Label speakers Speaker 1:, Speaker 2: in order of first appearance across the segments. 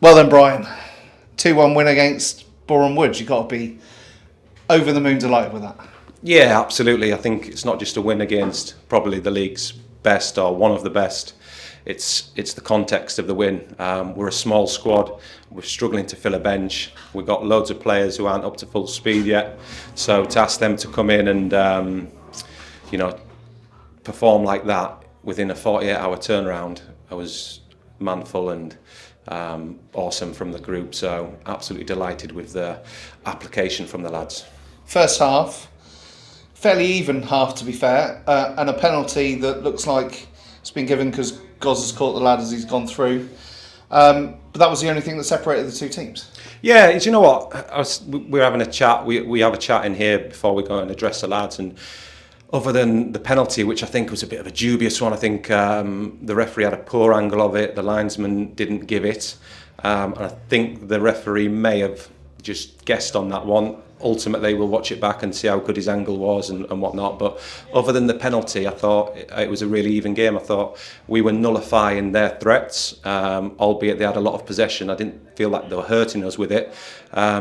Speaker 1: Well then, Brian, 2-1 win against Boreham Wood. You've got to be over the moon delighted with that.
Speaker 2: Yeah, absolutely. I think it's not just a win against probably the league's best or one of the best. It's the context of the win. We're a small squad. We're struggling to fill a bench. We've got loads of players who aren't up to full speed yet. So to ask them to come in and perform like that within a 48-hour turnaround, I was manful and awesome from the group. So absolutely delighted with the application from the lads.
Speaker 1: First half, fairly even half to be fair, and a penalty that looks like it's been given because Goz has caught the lad as he's gone through. But that was the only thing that separated the two teams.
Speaker 2: Yeah, do you know what? We were having a chat. We have a chat in here before we go and address the lads. And other than the penalty, which I think was a bit of a dubious one, I think the referee had a poor angle of it. The linesman didn't give it. And I think the referee may have just guessed on that one. Ultimately, we'll watch it back and see how good his angle was and whatnot. But other than the penalty, I thought it was a really even game. I thought we were nullifying their threats, albeit they had a lot of possession. I didn't feel like they were hurting us with it.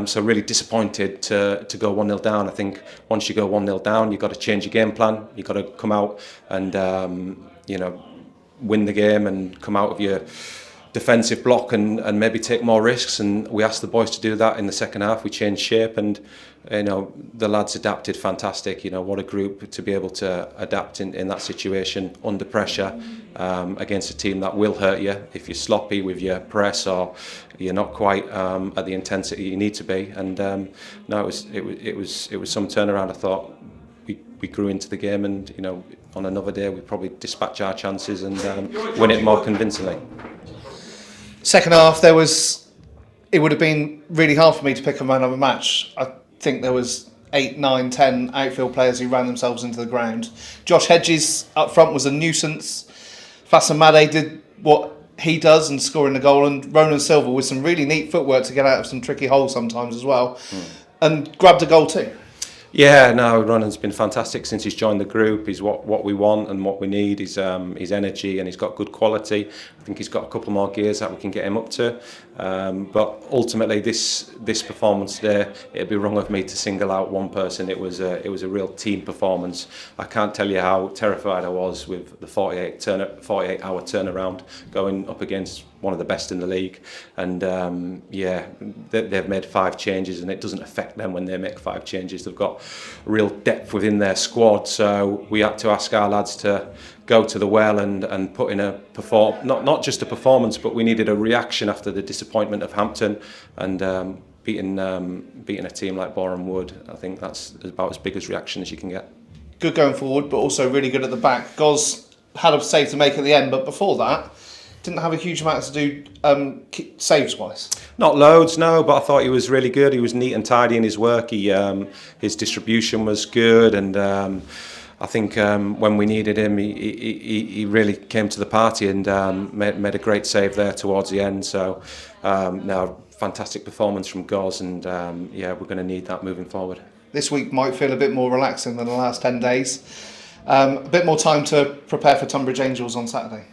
Speaker 2: So really disappointed to go 1-0 down. I think once you go 1-0 down, you've got to change your game plan. You've got to come out and win the game and come out of your defensive block and maybe take more risks, and we asked the boys to do that in the second half. We changed shape and the lads adapted fantastic. What a group to be able to adapt in that situation under pressure against a team that will hurt you if you're sloppy with your press or you're not quite at the intensity you need to be. And no, it was some turnaround. I thought we grew into the game, and on another day we'd probably dispatch our chances and win it more convincingly.
Speaker 1: Second half, it would have been really hard for me to pick a man of the match. I think there was 8, 9, 10 outfield players who ran themselves into the ground. Josh Hedges up front was a nuisance. Fassam Made did what he does and scoring the goal, and Ronan Silva with some really neat footwork to get out of some tricky holes sometimes as well, and grabbed a goal too.
Speaker 2: Yeah, no, Ronan's been fantastic since he's joined the group. He's what we want and what we need. His energy, and he's got good quality. I think he's got a couple more gears that we can get him up to. But ultimately, this performance today, it'd be wrong of me to single out one person. It was a real team performance. I can't tell you how terrified I was with the 48-hour turnaround going up against one of the best in the league, and they've made 5 changes, and it doesn't affect them when they make 5 changes. They've got real depth within their squad, so we had to ask our lads to go to the well and put in not just a performance, but we needed a reaction after the disappointment of Hampton and beating a team like Boreham Wood. I think that's about as big a reaction as you can get.
Speaker 1: Good going forward, but also really good at the back. Goz had a save to make at the end, but before that didn't have a huge amount to do saves-wise.
Speaker 2: Not loads, no, but I thought he was really good. He was neat and tidy in his work. His distribution was good, and I think when we needed him, he really came to the party and made a great save there towards the end. So, fantastic performance from Goz, and we're going to need that moving forward.
Speaker 1: This week might feel a bit more relaxing than the last 10 days. A bit more time to prepare for Tunbridge Angels on Saturday.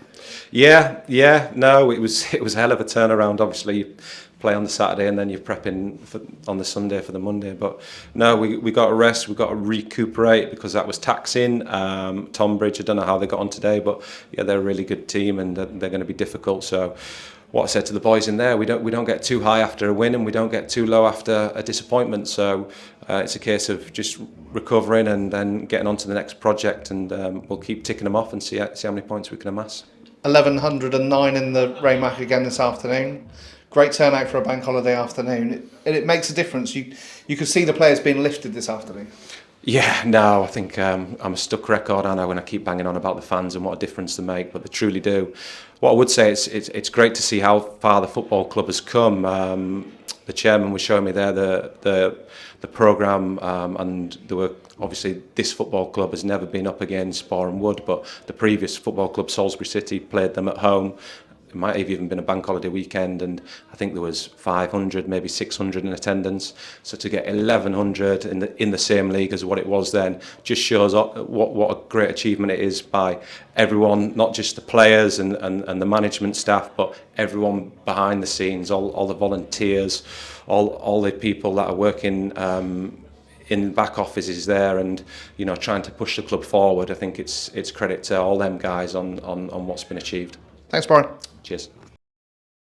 Speaker 2: It was a hell of a turnaround. Obviously, you play on the Saturday and then you're prepping on the Sunday for the Monday. But no, we got to rest. We got to recuperate because that was taxing. Tonbridge, I don't know how they got on today, but yeah, they're a really good team and they're going to be difficult. So, what I said to the boys in there, we don't get too high after a win and we don't get too low after a disappointment. So it's a case of just recovering and then getting on to the next project, and we'll keep ticking them off and see how many points we can amass.
Speaker 1: 1109 in the Raymac again this afternoon. Great turnout for a bank holiday afternoon. It makes a difference. You could see the players being lifted this afternoon.
Speaker 2: Yeah, no, I think I'm a stuck record, aren't I, when I keep banging on about the fans and what a difference they make, but they truly do. What I would say is it's great to see how far the football club has come. The chairman was showing me there the programme, and there were obviously this football club has never been up against Boreham Wood, but the previous football club, Salisbury City, played them at home. it might have even been a bank holiday weekend, and I think there was 500, maybe 600 in attendance. So to get 1,100 in the same league as what it was then just shows what a great achievement it is by everyone, not just the players and the management staff, but everyone behind the scenes, all the volunteers, all the people that are working in back offices there, and trying to push the club forward. I think it's credit to all them guys on what's been achieved.
Speaker 1: Thanks, Brian.
Speaker 2: Cheers.